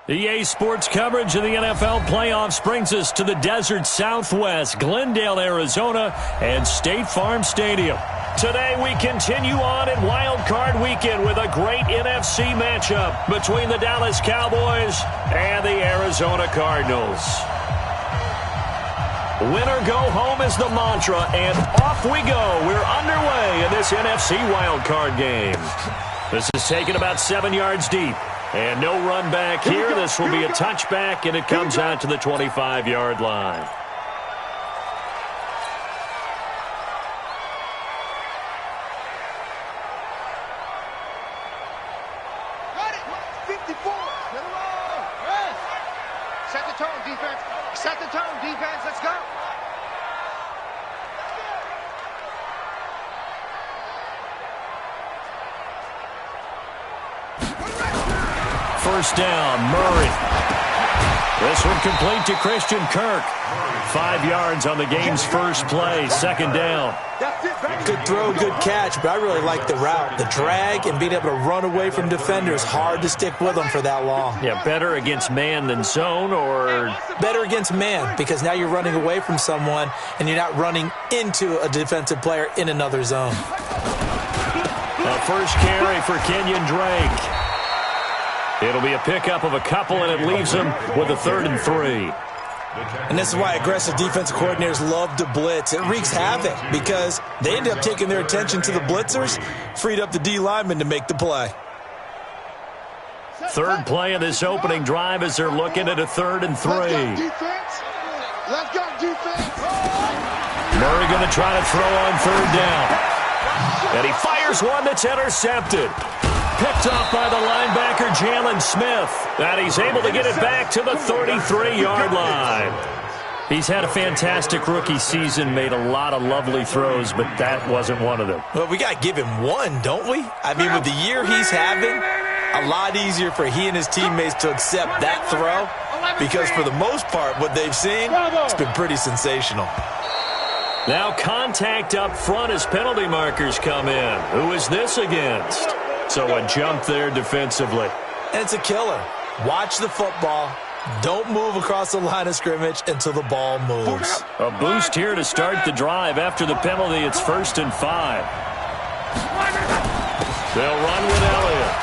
EA Sports coverage of the NFL playoffs brings us to the desert Southwest, Glendale, Arizona, and State Farm Stadium. Today we continue on in Wild Card Weekend with a great NFC matchup between the Dallas Cowboys and the Arizona Cardinals. Win or go home is the mantra, and off we go. We're underway in this NFC Wild Card game. This is taken about 7 yards deep. And no run back here. This will be a touchback, and it comes out to the 25-yard line. Got it. 54. Set the tone, defense. Set the tone, defense. Let's go. First down, Murray. This one complete to Christian Kirk. 5 yards on the game's first play, second down. Good throw, good catch, but I really like the route. The drag and being able to run away from defenders, hard to stick with them for that long. Yeah, better against man than zone, or? Better against man, because now you're running away from someone and you're not running into a defensive player in another zone. A first carry for Kenyon Drake. It'll be a pickup of a couple, and it leaves them with a 3rd and 3. And this is why aggressive defensive coordinators love to blitz. It wreaks havoc because they end up taking their attention to the blitzers, freed up the D lineman to make the play. Third play of this opening drive as they're looking at a 3rd and 3. Let's go, defense. Murray going to try to throw on 3rd down. And he fires one that's intercepted. Picked off by the linebacker, Jalen Smith. And he's able to get it back to the 33-yard line. He's had a fantastic rookie season, made a lot of lovely throws, but that wasn't one of them. Well, we got to give him one, don't we? I mean, with the year he's having, a lot easier for he and his teammates to accept that throw because for the most part, what they've seen, it's been pretty sensational. Now contact up front as penalty markers come in. Who is this against? So a jump there defensively. And it's a killer. Watch the football. Don't move across the line of scrimmage until the ball moves. A boost here to start the drive. After the penalty, it's 1st and 5. They'll run with Elliott.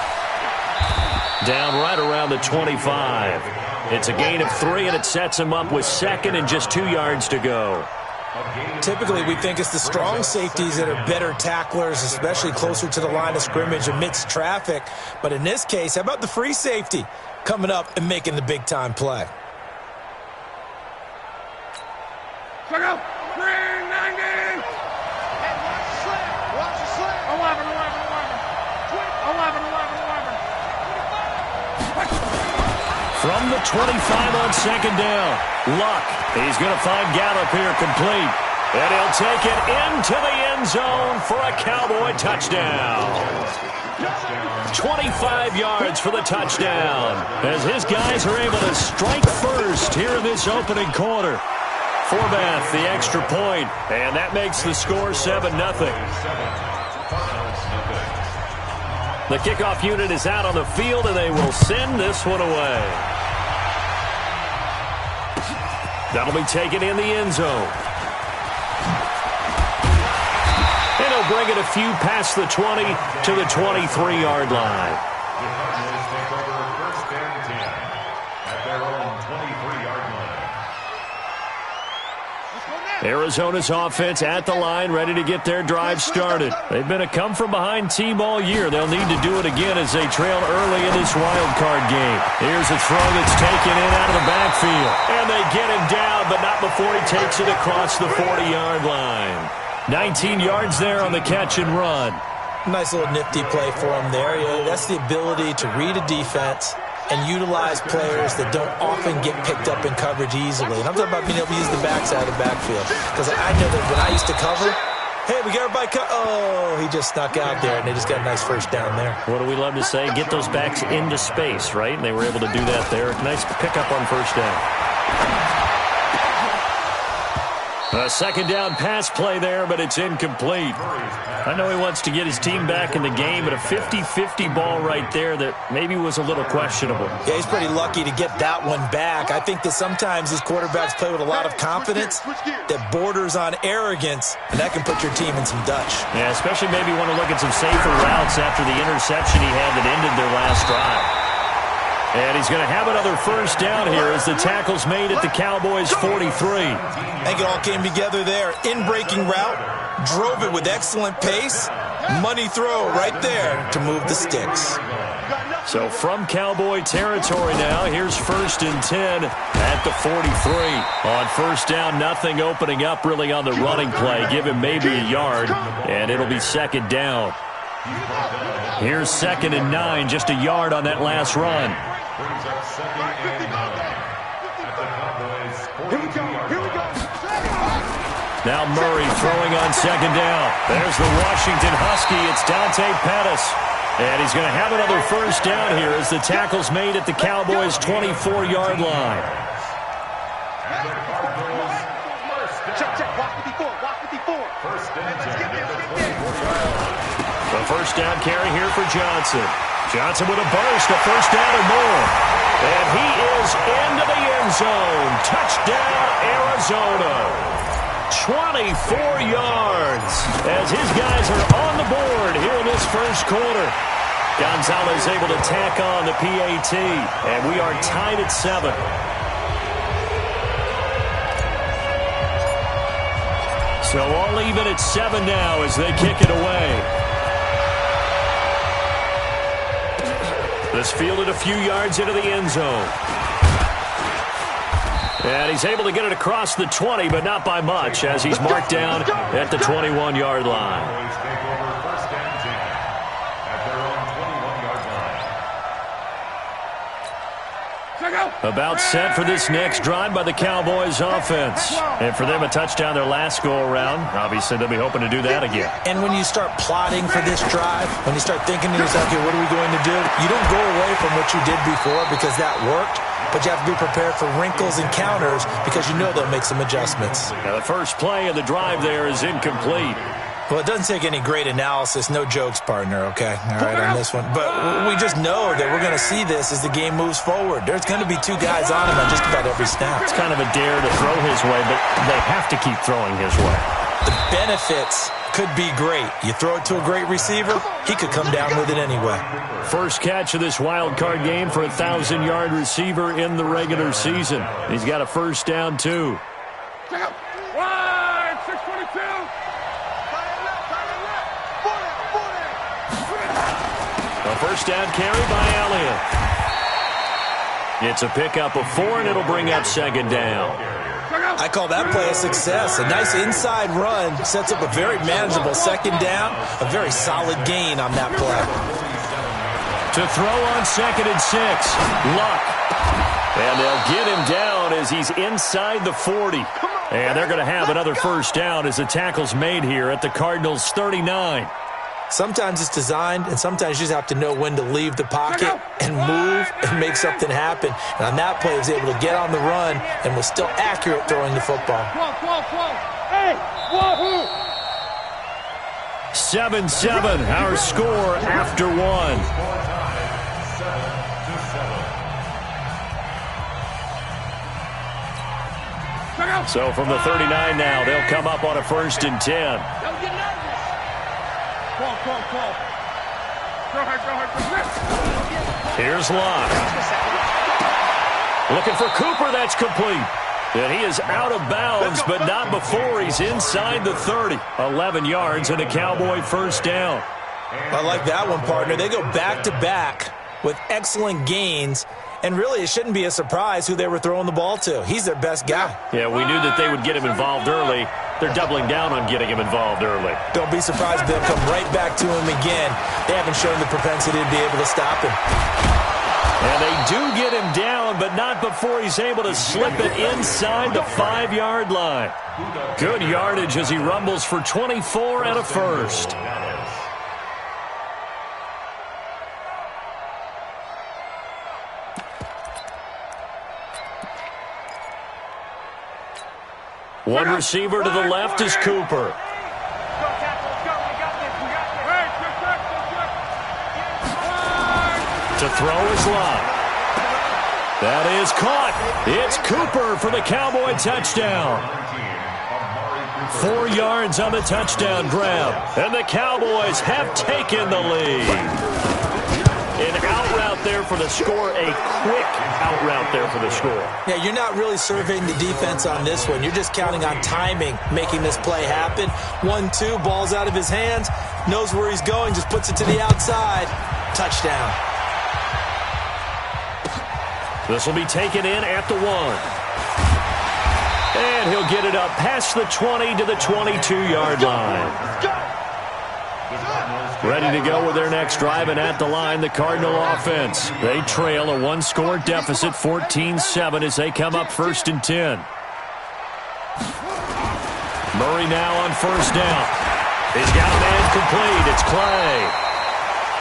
Down right around the 25. It's a gain of 3, and it sets him up with 2nd and just 2 yards to go. Typically, we think it's the strong safeties that are better tacklers, especially closer to the line of scrimmage amidst traffic. But in this case, how about the free safety coming up and making the big-time play? Check out. 390. Hey, watch the slip. 11. 11. From the 25 on 2nd down, Luck. He's going to find Gallup here complete. And he'll take it into the end zone for a Cowboy touchdown. 25 yards for the touchdown as his guys are able to strike first here in this opening quarter. Forbath, the extra point, and that makes the score 7-0. The kickoff unit is out on the field, and they will send this one away. That'll be taken in the end zone. And he'll bring it a few past the 20 to the 23-yard line. Arizona's offense at the line, ready to get their drive started. They've been a come-from-behind team all year. They'll need to do it again as they trail early in this wild card game. Here's a throw that's taken in out of the backfield. And they get him down, but not before he takes it across the 40-yard line. 19 yards there on the catch and run. Nice little nifty play for him there. That's the ability to read a defense and utilize players that don't often get picked up in coverage easily. And I'm talking about being able to use the backside of the backfield. Because I know that when I used to cover, hey, we got everybody oh, he just snuck out there, and they just got a nice first down there. What do we love to say? Get those backs into space, right? And they were able to do that there. Nice pickup on first down. A second down pass play there, but it's incomplete. I know he wants to get his team back in the game, but a 50-50 ball right there that maybe was a little questionable. Yeah, he's pretty lucky to get that one back. I think that sometimes these quarterbacks play with a lot of confidence that borders on arrogance, and that can put your team in some Dutch. Yeah, especially maybe want to look at some safer routes after the interception he had that ended their last drive. And he's going to have another first down here as the tackle's made at the Cowboys' 43. I think it all came together there. In-breaking route, drove it with excellent pace. Money throw right there to move the sticks. So from Cowboy territory now, here's 1st and 10 at the 43. On first down, nothing opening up really on the running play. Give him maybe a yard, and it'll be 2nd down. Here's 2nd and 9, just a yard on that last run. Now Murray throwing on 2nd down. There's the Washington Husky. It's Dante Pettis. And he's going to have another first down here as the tackle's made at the Cowboys' 24-yard line. The first down carry here for Johnson. Johnson with a burst, a first down or more. And he is into the end zone. Touchdown, Arizona. 24 yards as his guys are on the board here in this first quarter. Gonzalez able to tack on the PAT, and we are tied at 7. So all even at 7 now as they kick it away. This fielded a few yards into the end zone. And he's able to get it across the 20, but not by much, as he's marked down at the 21-yard line. About set for this next drive by the Cowboys offense. And for them, a touchdown their last go-around. Obviously, they'll be hoping to do that again. And when you start plotting for this drive, when you start thinking to yourself, okay, what are we going to do? You don't go away from what you did before because that worked. But you have to be prepared for wrinkles and counters because you know they'll make some adjustments. Now, the first play of the drive there is incomplete. Well, it doesn't take any great analysis. No jokes, partner, okay? All right, on this one. But we just know that we're going to see this as the game moves forward. There's going to be 2 guys on him on just about every snap. It's kind of a dare to throw his way, but they have to keep throwing his way. The benefits could be great. You throw it to a great receiver, he could come down with it anyway. First catch of this wild card game for a 1,000-yard receiver in the regular season. He's got a first down, too. A first down carry by Elliott. It's a pickup of 4, and it'll bring up 2nd down. I call that play a success. A nice inside run sets up a very manageable 2nd down. A very solid gain on that play. To throw on 2nd and 6. Luck. And they'll get him down as he's inside the 40. And they're going to have another first down as the tackle's made here at the Cardinals' 39. Sometimes it's designed, and sometimes you just have to know when to leave the pocket and move and make something happen. And on that play, he was able to get on the run and was still accurate throwing the football. 7-7, our score after 1. So from the 39 now, they'll come up on a 1st and 10. Here's Locke. Looking for Cooper, that's complete. And he is out of bounds, but not before he's inside the 30. 11 yards and a Cowboy first down. I like that one, partner. They go back-to-back with excellent gains. And really, it shouldn't be a surprise who they were throwing the ball to. He's their best guy. Yeah, we knew that they would get him involved early. They're doubling down on getting him involved early. Don't be surprised if they'll come right back to him again. They haven't shown the propensity to be able to stop him. And they do get him down, but not before he's able to slip it inside the 5-yard line. Good yardage as he rumbles for 24 and a first. One receiver to the left is Cooper. To throw is Love. That is caught. It's Cooper for the Cowboy touchdown. 4 yards on the touchdown grab. And the Cowboys have taken the lead. An out route there for the score. A quick out route there for the score. Yeah, you're not really surveying the defense on this one. You're just counting on timing, making this play happen. 1-2, ball's out of his hands. Knows where he's going, just puts it to the outside. Touchdown. This will be taken in at the 1. And he'll get it up past the 20 to the 22-yard line. Ready to go with their next drive, and at the line, the Cardinal offense. They trail a 1-score deficit, 14-7, as they come up 1st and 10. Murray now on 1st down. He's got a man complete. It's Clay.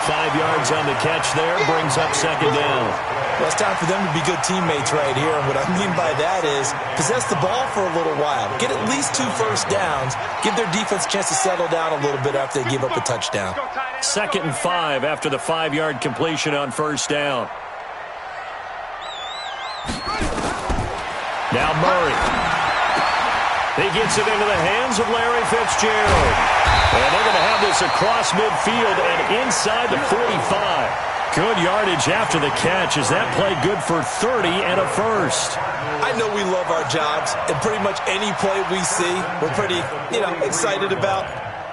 5 yards on the catch there, brings up 2nd down. Well, it's time for them to be good teammates right here. And what I mean by that is possess the ball for a little while. Get at least 2 first downs. Give their defense a chance to settle down a little bit after they give up a touchdown. 2nd and 5 after the 5-yard completion on 1st down. Now Murray. He gets it into the hands of Larry Fitzgerald. And they're going to have this across midfield and inside the 45. Good yardage after the catch. Is that play good for 30 and a first? I know we love our jobs, and pretty much any play we see, we're pretty, excited about.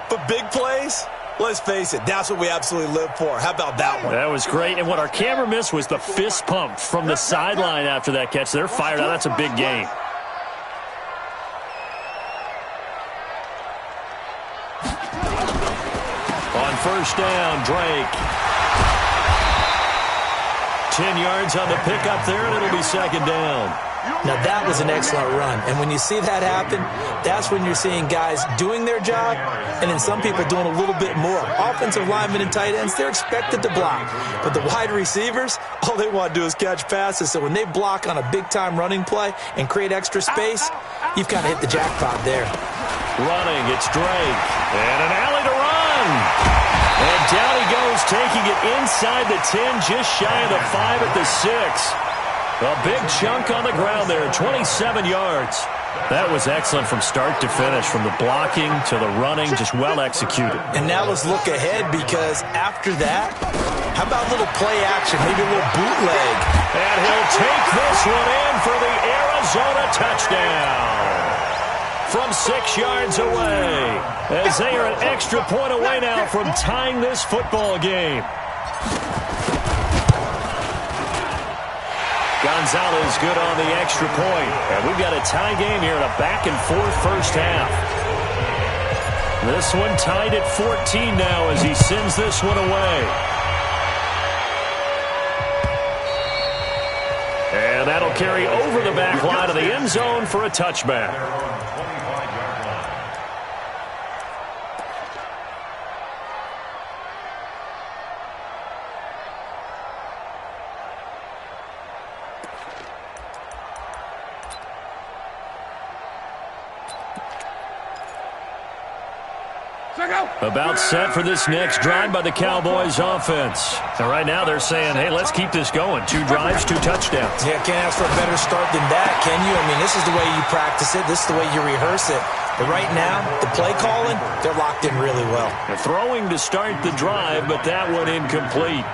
But big plays, let's face it, that's what we absolutely live for. How about that one? That was great. And what our camera missed was the fist pump from the sideline after that catch. They're fired out. That's a big game. On 1st down, Drake. 10 yards on the pickup there, and it'll be 2nd down. Now, that was an excellent run. And when you see that happen, that's when you're seeing guys doing their job and then some people doing a little bit more. Offensive linemen and tight ends, they're expected to block. But the wide receivers, all they want to do is catch passes. So when they block on a big-time running play and create extra space, you've kind of hit the jackpot there. Running, it's Drake. And an alley to run. And down he goes, taking it inside the 10, just shy of the 5 at the 6. A big chunk on the ground there, 27 yards. That was excellent from start to finish, from the blocking to the running, just well executed. And now let's look ahead, because after that, how about a little play action, maybe a little bootleg? And he'll take this one in for the Arizona touchdown. From 6 yards away, as they are an extra point away now from tying this football game. Gonzalez good on the extra point. And we've got a tie game here in a back-and-forth first half. This one tied at 14 now as he sends this one away. And that'll carry over the back line of the end zone for a touchback. About set for this next drive by the Cowboys offense. And right now they're saying, hey, let's keep this going. 2 drives, 2 touchdowns. Yeah, can't ask for a better start than that, can you? I mean, this is the way you practice it. This is the way you rehearse it. But right now, the play calling, they're locked in really well. They're throwing to start the drive, but that one incomplete.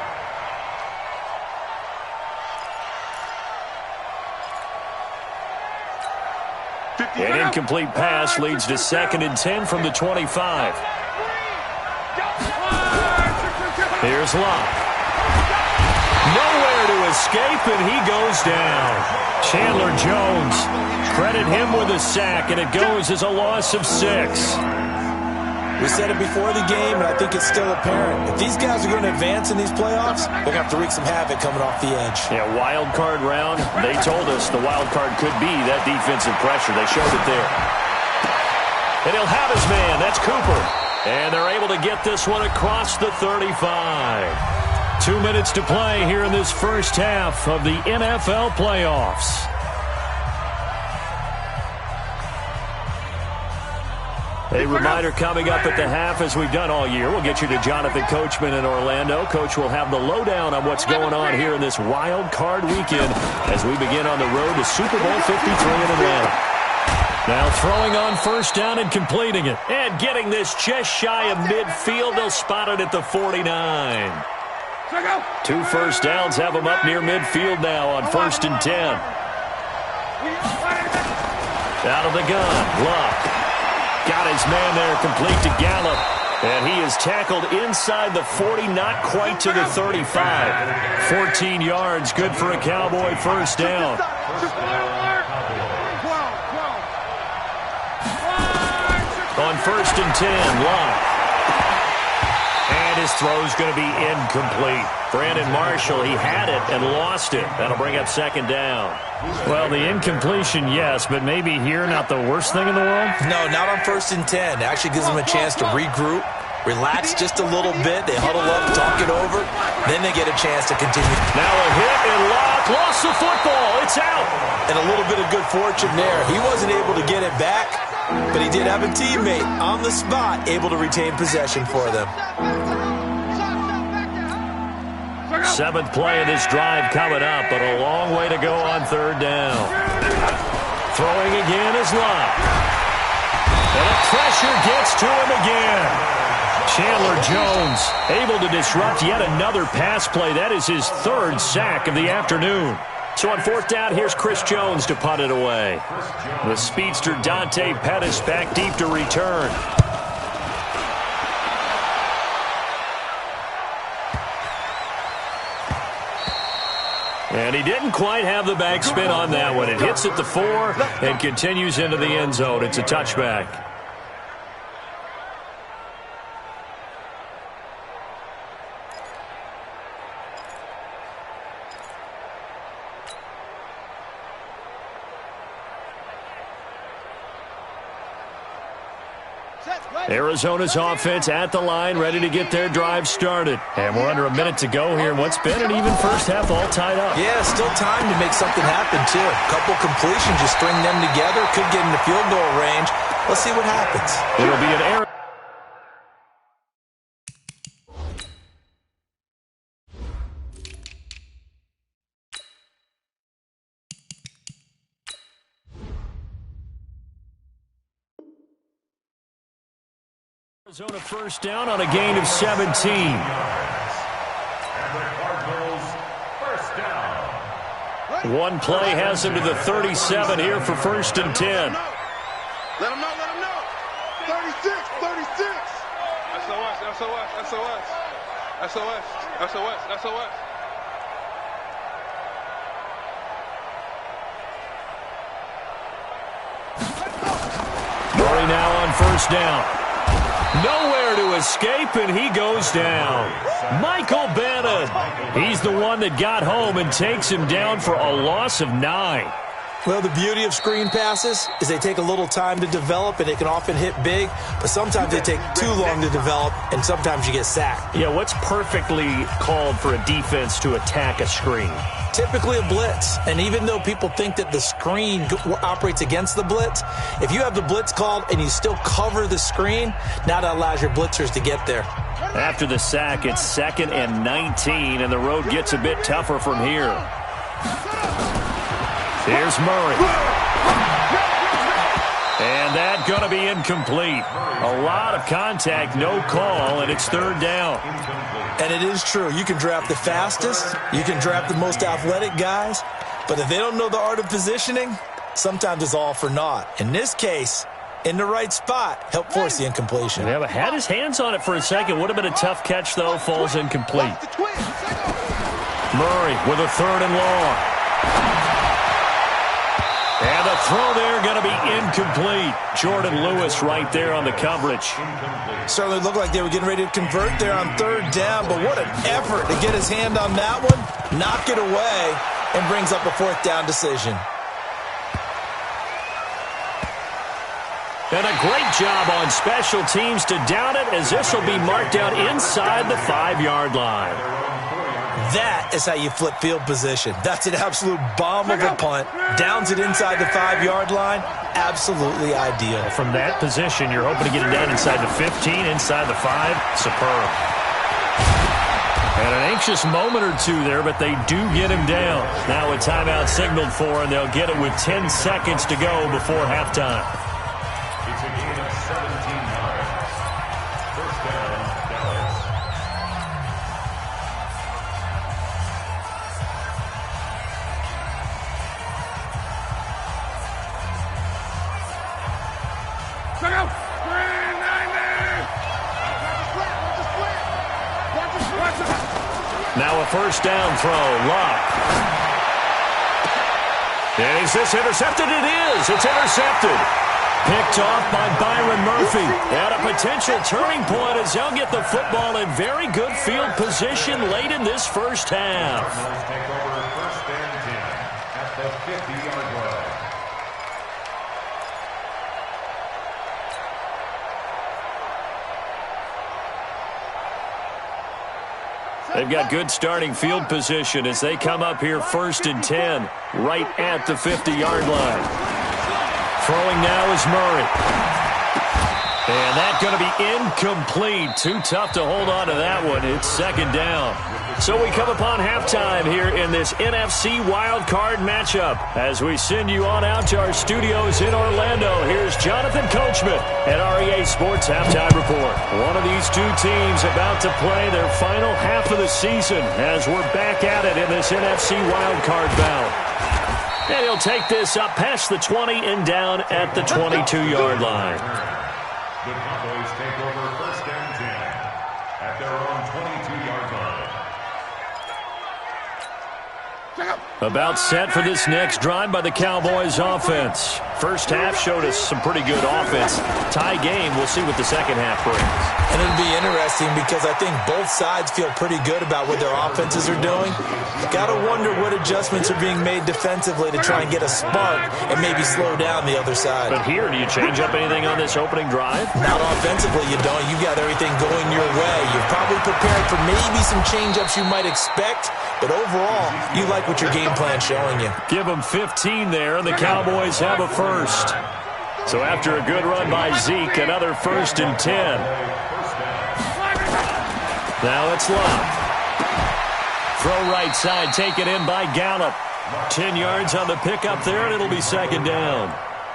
An incomplete pass leads to 2nd and 10 from the 25. Here's Locke. Nowhere to escape, and he goes down. Chandler Jones, credit him with a sack, and it goes as a loss of 6. We said it before the game, and I think it's still apparent. If these guys are going to advance in these playoffs, they're going to have to wreak some havoc coming off the edge. Yeah, wild card round. They told us the wild card could be that defensive pressure. They showed it there. And he'll have his man. That's Cooper. And they're able to get this one across the 35. 2 minutes to play here in this first half of the NFL playoffs. A reminder coming up at the half, as we've done all year. We'll get you to Jonathan Coachman in Orlando. Coach will have the lowdown on what's going on here in this wild card weekend as we begin on the road to Super Bowl 53 in Atlanta. Now throwing on first down and completing it. And getting this just shy of midfield. They'll spot it at the 49. 2 first downs have them up near midfield now on 1st and 10. Out of the gun, Luck. Got his man there, complete to Gallup. And he is tackled inside the 40, not quite to the 35. 14 yards, good for a Cowboy first down. On 1st and 10, Luck. And his throw's going to be incomplete. Brandon Marshall, he had it and lost it. That'll bring up 2nd down. Well, the incompletion, yes, but maybe here not the worst thing in the world? No, not on 1st and 10. It actually gives them a chance to regroup, relax just a little bit. They huddle up, talk it over. Then they get a chance to continue. Now a hit and Luck lost the football. It's out. And a little bit of good fortune there. He wasn't able to get it back, but he did have a teammate on the spot able to retain possession for them. 7th play of this drive coming up, but a long way to go on 3rd down. Throwing again is Luck. And the pressure gets to him again. Chandler Jones able to disrupt yet another pass play. That is his 3rd sack of the afternoon. So on 4th down, here's Chris Jones to punt it away. The speedster Dante Pettis back deep to return. And he didn't quite have the backspin on that one. It hits at the 4 and continues into the end zone. It's a touchback. Arizona's offense at the line, ready to get their drive started. And we're under a minute to go here in what's been an even first half, all tied up. Yeah, still time to make something happen, too. A couple completions, just string them together. Could get into field goal range. Let's see what happens. It'll be an error. Arizona first down on a gain of 17. One play has him to the 37 here for 1st and 10. Let him know, let him know. 36, 36. SOS, SOS, SOS. SOS, SOS, SOS. Murray now on 1st down. Nowhere to escape, and he goes down. Michael Bannon. He's the one that got home and takes him down for a loss of 9. Well, the beauty of screen passes is they take a little time to develop, and they can often hit big, but sometimes they take too long to develop, and sometimes you get sacked. Yeah, what's perfectly called for a defense to attack a screen? Typically a blitz, and even though people think that the screen operates against the blitz, if you have the blitz called and you still cover the screen, now that allows your blitzers to get there. After the sack, it's 2nd and 19, and the road gets a bit tougher from here. Here's Murray. And that's going to be incomplete. A lot of contact, no call, and it's 3rd down. And it is true. You can draft the fastest. You can draft the most athletic guys. But if they don't know the art of positioning, sometimes it's all for naught. In this case, in the right spot, help force the incompletion. Yeah, but had his hands on it for a second. Would have been a tough catch, though. Falls incomplete. Murray with a 3rd and long. And the throw there going to be incomplete. Jordan Lewis right there on the coverage. Certainly looked like they were getting ready to convert there on 3rd down, but what an effort to get his hand on that one, knock it away, and brings up a 4th down decision. And a great job on special teams to down it, as this will be marked out inside the 5-yard line. That is how you flip field position. That's an absolute bomb of a punt. Downs it inside the 5-yard line. absolutely ideal. From that position, you're hoping to get him down inside the 15, inside the 5. Superb. And an anxious moment or two there, but they do get him down. Now a timeout signaled for, and they'll get it with 10 seconds to go before halftime. It's a gain of 17 yards. First down, Dallas. Check out. Now a first down throw. Luck. And is this intercepted? It is. It's intercepted. Picked off by Byron Murphy. And a potential turning point as they'll get the football in very good field position late in this first half. Take over first and 10 at the 50-yard line. They've got good starting field position as they come up here first and 10 right at the 50-yard line. Throwing now is Murray. And that's going to be incomplete. Too tough to hold on to that one. It's second down. So we come upon halftime here in this NFC wildcard matchup. As we send you on out to our studios in Orlando, here's Jonathan Coachman at REA Sports Halftime Report. One of these two teams about to play their final half of the season as we're back at it in this NFC wildcard bout. And he'll take this up past the 20 and down at the 22-yard line. The Cowboys take over first and 10 at their own 22-yard line. About set for this next drive by the Cowboys offense. First half showed us some pretty good offense. Tie game, we'll see what the second half brings. And it'll be interesting because I think both sides feel pretty good about what their offenses are doing. Got to wonder what adjustments are being made defensively to try and get a spark and maybe slow down the other side. But here, do you change up anything on this opening drive? Not offensively, you don't. You got everything going your way. You're probably prepared for maybe some change-ups you might expect, but overall, you like what your game plan's showing you. Give them 15 there, and the Cowboys have a first. So after a good run by Zeke, another first and 10. Now it's Luck. Throw right side, taken in by Gallup. 10 yards on the pickup there, and it'll be second down.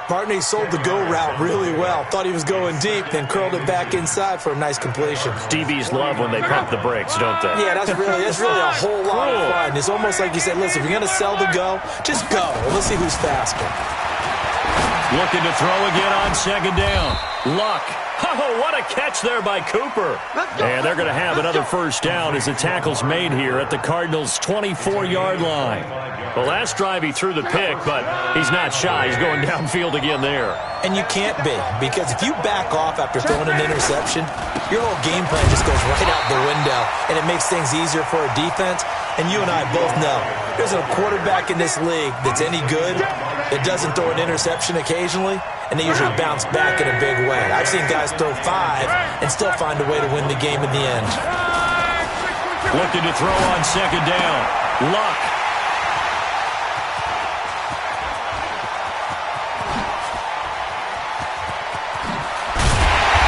Bartney sold the go route really well. Thought he was going deep, then curled it back inside for a nice completion. DBs love when they pump the brakes, don't they? Yeah, that's really a whole lot of fun. It's almost like you said, listen, if you're going to sell the go, just go. Let's see who's faster. Looking to throw again on second down. Luck. Oh, what a catch there by Cooper. And they're going to have another first down as the tackle's made here at the Cardinals' 24-yard line. The last drive he threw the pick, but he's not shy. He's going downfield again there. And you can't be, because if you back off after throwing an interception, your whole game plan just goes right out the window, and it makes things easier for a defense. And you and I both know there's a quarterback in this league that's any good that doesn't throw an interception occasionally, and they usually bounce back in a big way. I've seen guys throw 5 and still find a way to win the game in the end. Looking to throw on second down. Luck.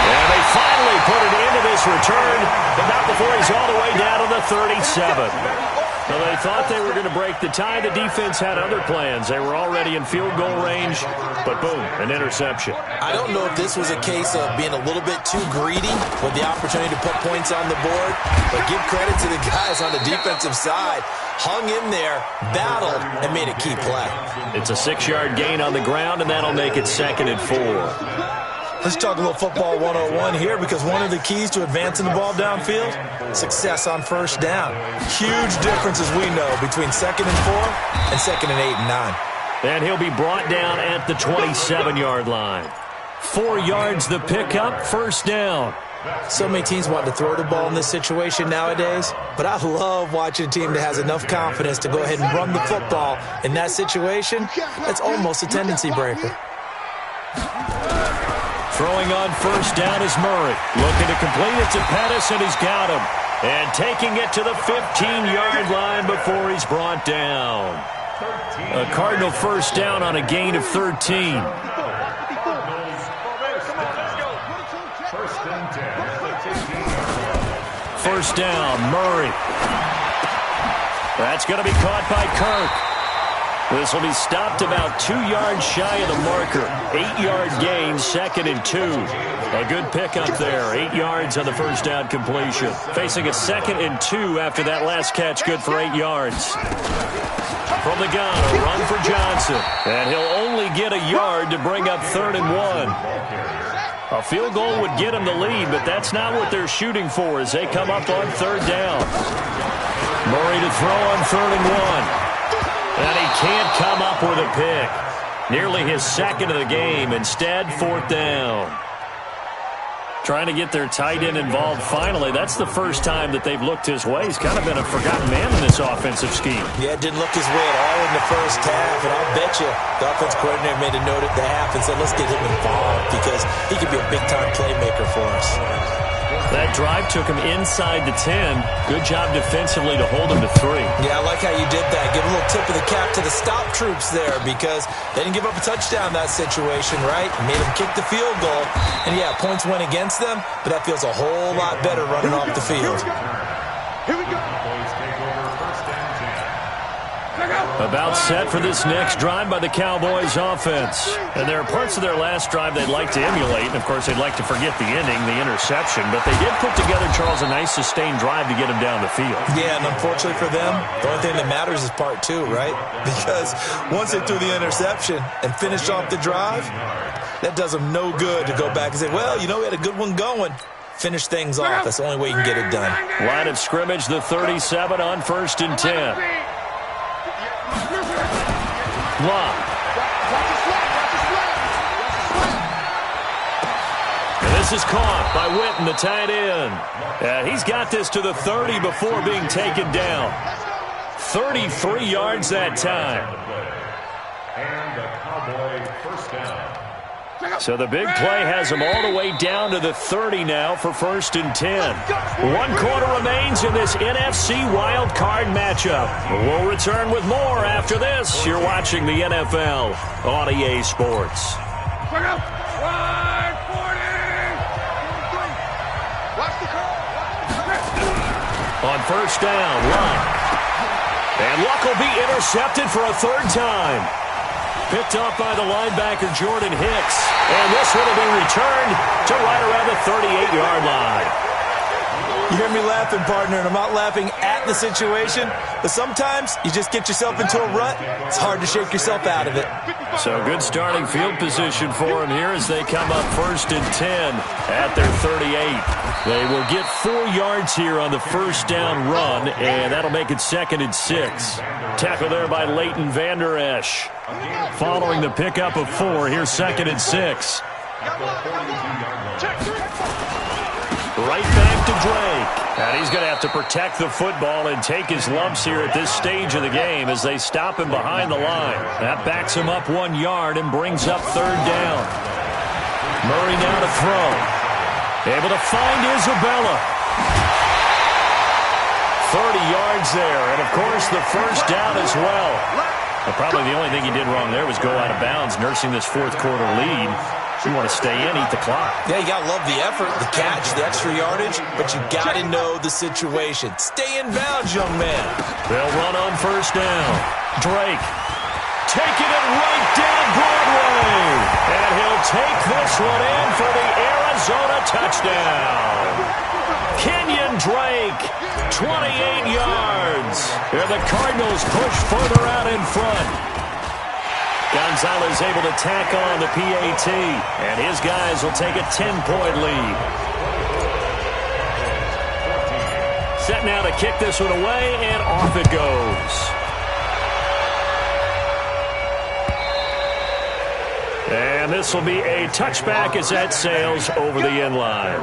And they finally put it into this return, but not before he's all the way down to the 37. So they thought they were going to break the tie. The defense had other plans. They were already in field goal range, but boom, an interception. I don't know if this was a case of being a little bit too greedy with the opportunity to put points on the board, but give credit to the guys on the defensive side. Hung in there, battled, and made a key play. It's a 6-yard gain on the ground, and that'll make it second and 4. Let's talk a little football 101 here, because one of the keys to advancing the ball downfield, success on first down. Huge difference, as we know, between second and 4 and second and 8 and 9. And he'll be brought down at the 27-yard line. 4 yards the pickup, first down. So many teams want to throw the ball in this situation nowadays, but I love watching a team that has enough confidence to go ahead and run the football in that situation. That's almost a tendency breaker. Throwing on first down is Murray. Looking to complete it to Pettis, and he's got him. And taking it to the 15-yard line before he's brought down. A Cardinal first down on a gain of 13. First and 10 at the 15-yard line. First down, Murray. That's going to be caught by Kirk. This will be stopped about 2 yards shy of the marker. 8-yard gain, 2nd and 2. A good pickup there. 8 yards on the first down completion. Facing a 2nd and 2 after that last catch, good for 8 yards. From the gun, a run for Johnson. And he'll only get a yard to bring up 3rd and 1. A field goal would get him the lead, but that's not what they're shooting for as they come up on 3rd down. Murray to throw on 3rd and 1. And he can't come up with a pick. Nearly his 2nd of the game. Instead, 4th down. Trying to get their tight end involved finally. That's the first time that they've looked his way. He's kind of been a forgotten man in this offensive scheme. Yeah, didn't look his way at all in the first half. And I'll bet you the offense coordinator made a note at the half and said, let's get him involved because he could be a big-time playmaker for us. That drive took him inside the 10. Good job defensively to hold him to 3. Yeah, I like how you did that. Give a little tip of the cap to the stop troops there because they didn't give up a touchdown in that situation, right? Made them kick the field goal. And, yeah, points went against them, but that feels a whole lot better running off the field. Here we go. About set for this next drive by the Cowboys offense. And there are parts of their last drive they'd like to emulate. And, of course, they'd like to forget the ending, the interception. But they did put together, Charles, a nice sustained drive to get him down the field. Yeah, and unfortunately for them, the only thing that matters is part 2, right? Because once they threw the interception and finished off the drive, that does them no good to go back and say, well, you know, we had a good one going. Finish things off. That's the only way you can get it done. Line of scrimmage, the 37 on 1st and 10. Lock. And this is caught by Witten, the tight end. And he's got this to the 30 before being taken down. 33 yards that time. And the Cowboy first down. So the big play has him all the way down to the 30 now for 1st and 10. 1 quarter remains in this NFC wild card matchup. We'll return with more after this. You're watching the NFL on EA Sports. On 1st down, Luck. And Luck will be intercepted for a 3rd time. Picked off by the linebacker, Jordan Hicks. And this one will be returned to right around the 38-yard line. You hear me laughing, partner, and I'm not laughing at the situation, but sometimes you just get yourself into a rut. It's hard to shake yourself out of it. So good starting field position for them here as they come up 1st and 10 at their 38. They will get 4 yards here on the 1st down run, and that'll make it 2nd and 6. Tackle there by Leighton Vander Esch. Following the pickup of 4, here's 2nd and 6. Right back to Drake. And he's going to have to protect the football and take his lumps here at this stage of the game as they stop him behind the line. That backs him up 1 yard and brings up 3rd down. Murray now to throw. Able to find Isabella. 30 yards there. And, of course, the 1st down as well. But probably the only thing he did wrong there was go out of bounds, nursing this 4th quarter lead. You want to stay in, eat the clock. Yeah, you got to love the effort, the catch, the extra yardage, but you got to know the situation. Stay in bounds, young man. They'll run on 1st down. Drake taking it right down Broadway. And he'll take this one in for the Arizona touchdown. Kenyon Drake, 28 yards. And the Cardinals push further out in front. Gonzalez able to tack on the PAT, and his guys will take a 10-point lead. Set now to kick this one away, and off it goes. And this will be a touchback as that sails over the end line.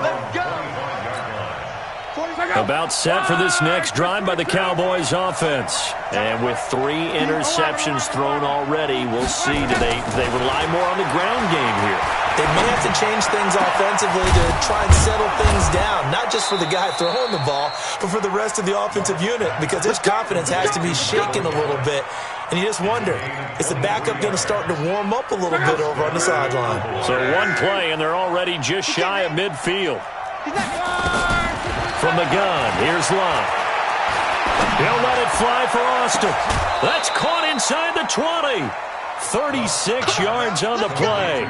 About set for this next drive by the Cowboys offense. And with 3 interceptions thrown already, we'll see. Do they rely more on the ground game here? They may have to change things offensively to try and settle things down, not just for the guy throwing the ball, but for the rest of the offensive unit, because his confidence has to be shaken a little bit. And you just wonder, is the backup going to start to warm up a little bit over on the sideline? So one play, and they're already just shy of midfield. From the gun, here's Lott. He'll let it fly for Austin. That's caught inside the 20. 36 yards on the play.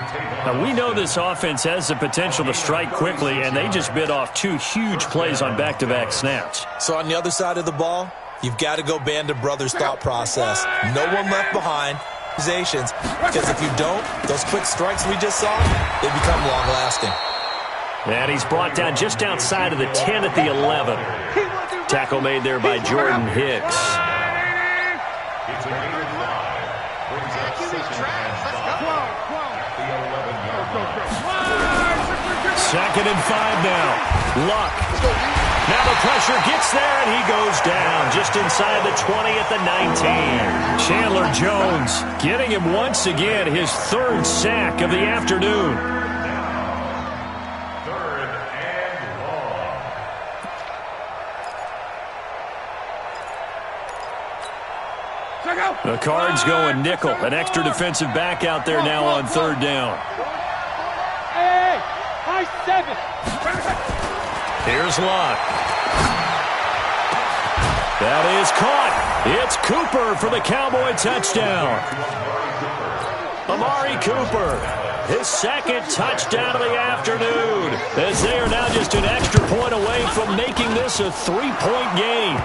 Now, we know this offense has the potential to strike quickly, and they just bit off 2 huge plays on back-to-back snaps. So on the other side of the ball, you've got to go Band of Brothers thought process. No one left behind. Because if you don't, those quick strikes we just saw, they become long-lasting. And he's brought down just outside of the 10 at the 11. Tackle made there by Jordan Hicks. It's a gain of 5. Brings up second and 5 now. Luck. Now the pressure gets there, and he goes down just inside the 20 at the 19. Chandler Jones getting him once again his 3rd sack of the afternoon. 3rd and long. The Cards going nickel. An extra defensive back out there now on 3rd down. Hey, high 7. Here's Lott. That is caught. It's Cooper for the Cowboy touchdown. Amari Cooper, his 2nd touchdown of the afternoon, as they are now just an extra point away from making this a 3-point game.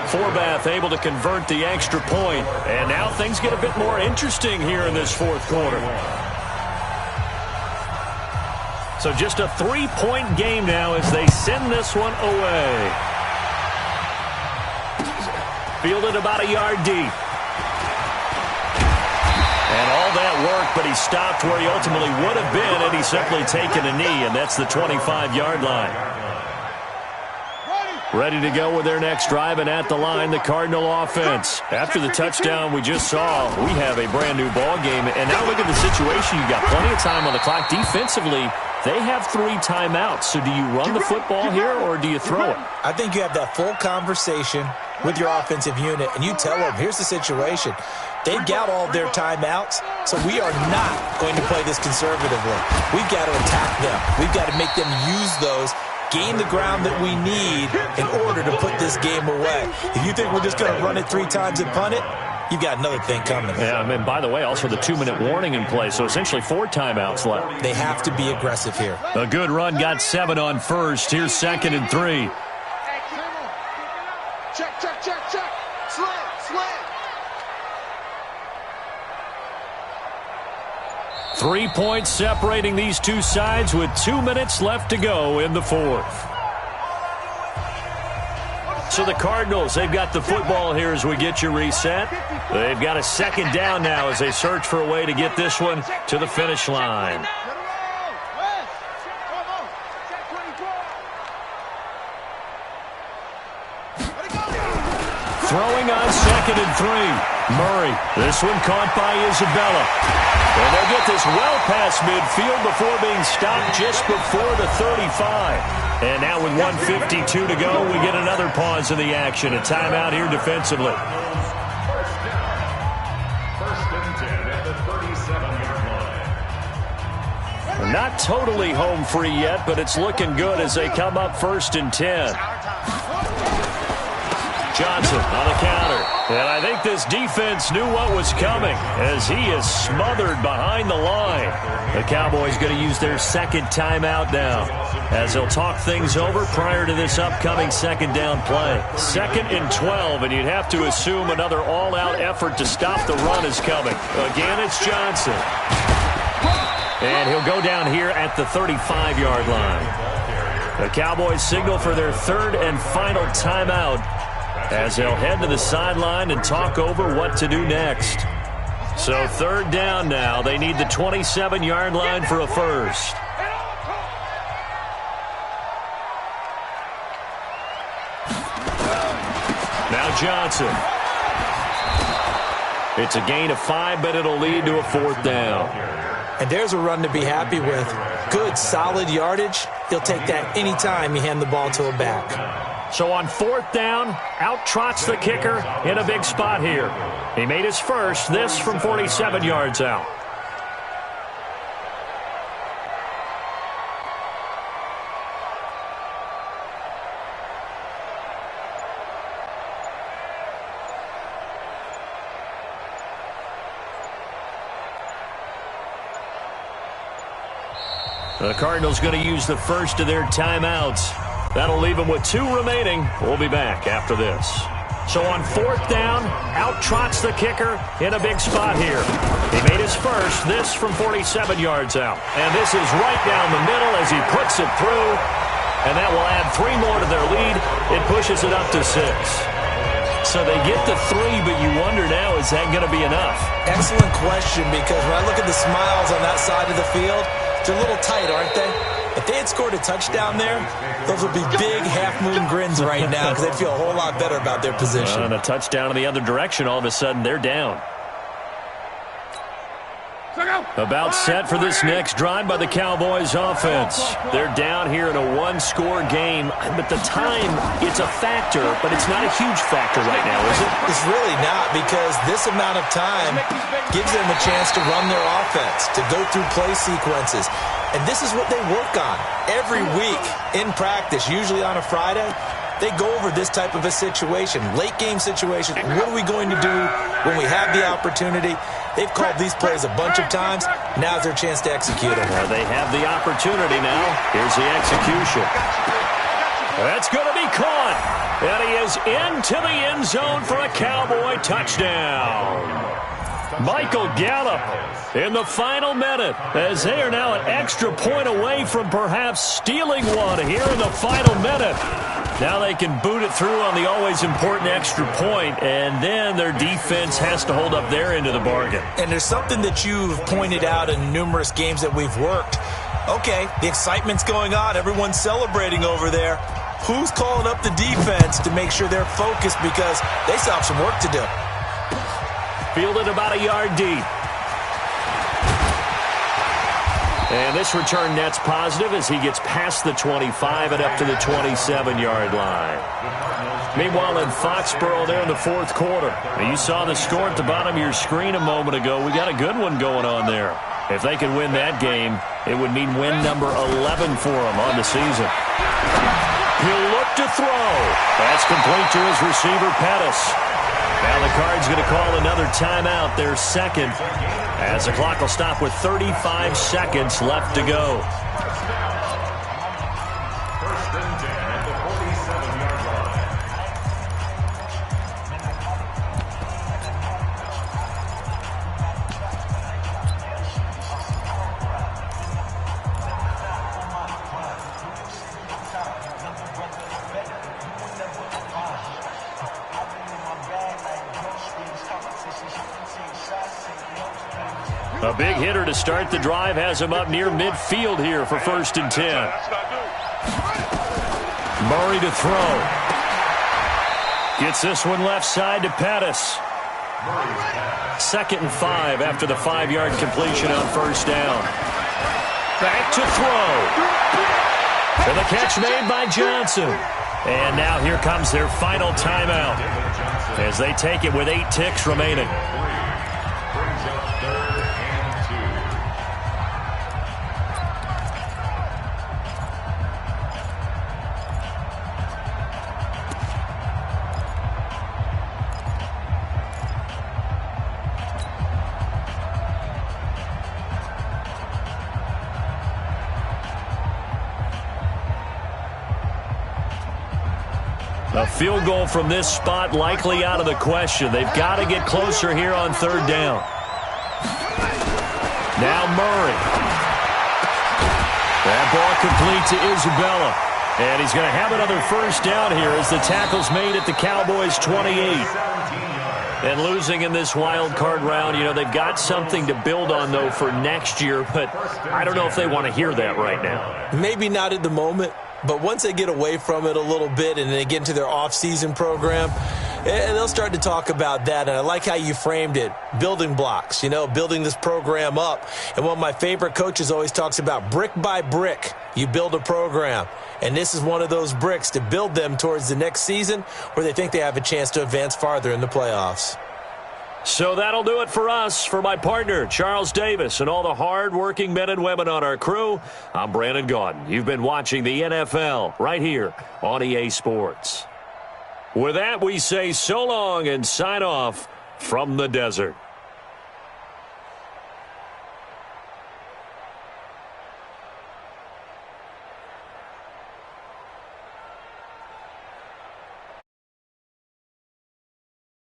Forbath able to convert the extra point, and now things get a bit more interesting here in this 4th quarter. So just a 3-point game now as they send this one away. Fielded about a yard deep. And all that work, but he stopped where he ultimately would have been had he simply taken a knee, and that's the 25-yard line. Ready to go with their next drive, and at the line, the Cardinal offense. After the touchdown we just saw, we have a brand-new ball game. And now look at the situation. You've got plenty of time on the clock. Defensively, they have 3 timeouts. So do you run the football here, or do you throw it? I think you have that full conversation with your offensive unit, and you tell them, here's the situation. They've got all their timeouts, so we are not going to play this conservatively. We've got to attack them. We've got to make them use those, gain the ground that we need in order to put this game away. If you think we're just going to run it 3 times and punt it, you've got another thing coming. Yeah, I mean, by the way, also the 2-minute warning in play, so essentially 4 timeouts left. They have to be aggressive here. A good run, got 7 on first. Here's 2nd and 3. Check, check, check, check. Slant, slant. 3 points separating these two sides with 2 minutes left to go in the 4th. So the Cardinals, they've got the football here as we get you reset. They've got a 2nd down now as they search for a way to get this one to the finish line. Throwing on 2nd and 3. Murray, this one caught by Isabella. And they'll get this well past midfield before being stopped just before the 35. And now with 1:52 to go, we get another pause in the action. A timeout here defensively. First and 10 at the 37-yard line. Not totally home free yet, but it's looking good as they come up 1st and 10. Johnson on the counter. And I think this defense knew what was coming as he is smothered behind the line. The Cowboys going to use their 2nd timeout now as they'll talk things over prior to this upcoming 2nd down play. 2nd and 12, and you'd have to assume another all-out effort to stop the run is coming. Again, it's Johnson. And he'll go down here at the 35-yard line. The Cowboys signal for their 3rd and final timeout as they'll head to the sideline and talk over what to do next. So 3rd down now. They need the 27-yard line for a first. Now Johnson. It's a gain of 5, but it'll lead to a 4th down. And there's a run to be happy with. Good, solid yardage. He'll take that anytime you hand the ball to a back. So on 4th down, out trots the kicker in a big spot here. He made his first, this from 47 yards out. The Cardinals going to use the first of their timeouts. That'll leave them with 2 remaining. We'll be back after this. So on 4th down, out trots the kicker in a big spot here. He made his first, this from 47 yards out. And this is right down the middle as he puts it through. And that will add 3 more to their lead. It pushes it up to 6. So they get to 3, but you wonder now, is that going to be enough? Excellent question, because when I look at the smiles on that side of the field, they're a little tight, aren't they? If they had scored a touchdown there, those would be big half-moon grins right now because they'd feel a whole lot better about their position. And a touchdown in the other direction, all of a sudden they're down. About set for this next drive by the Cowboys offense. They're down here in a 1-score game, but the time, it's a factor, but it's not a huge factor right now, is it? It's really not, because this amount of time gives them a chance to run their offense, to go through play sequences. And this is what they work on every week in practice, usually on a Friday. They go over this type of a situation, late-game situation. What are we going to do when we have the opportunity? They've called these plays a bunch of times. Now's their chance to execute them. They have the opportunity now. Here's the execution. That's going to be caught. And he is into the end zone for a Cowboy touchdown. Michael Gallup in the final minute, as they are now an extra point away from perhaps stealing one here in the final minute. Now they can boot it through on the always important extra point, and then their defense has to hold up their end of the bargain. And there's something that you've pointed out in numerous games that we've worked. Okay, the excitement's going on. Everyone's celebrating over there. Who's calling up the defense to make sure they're focused, because they still have some work to do? Fielded about a yard deep. And this return net's positive as he gets past the 25 and up to the 27-yard line. Meanwhile, in Foxborough there in the 4th quarter, you saw the score at the bottom of your screen a moment ago. We got a good one going on there. If they could win that game, it would mean win number 11 for them on the season. He'll look to throw. That's complete to his receiver, Pettis. Now the Cards going to call another timeout, their second, as the clock will stop with 35 seconds left to go. First and 10 at the 47-yard line. A big hitter to start the drive has him up near midfield here for 1st and 10. Murray to throw. Gets this one left side to Pettis. 2nd and 5 after the 5-yard completion on 1st down. Back to throw. And the catch made by Johnson. And now here comes their final timeout as they take it with 8 ticks remaining. A field goal from this spot likely out of the question. They've got to get closer here on 3rd down. Now Murray. That ball complete to Isabella. And he's going to have another 1st down here as the tackle's made at the Cowboys' 28. And losing in this wild card round, you know, they've got something to build on, though, for next year. But I don't know if they want to hear that right now. Maybe not at the moment. But once they get away from it a little bit and they get into their off-season program, And they'll start to talk about that, and I like how you framed it, building blocks, building this program up. And one of my favorite coaches always talks about brick by brick, you build a program. And this is one of those bricks to build them towards the next season where they think they have a chance to advance farther in the playoffs. So that'll do it for us. For my partner, Charles Davis, and all the hard-working men and women on our crew, I'm Brandon Gaudin. You've been watching the NFL right here on EA Sports. With that, we say so long and sign off from the desert.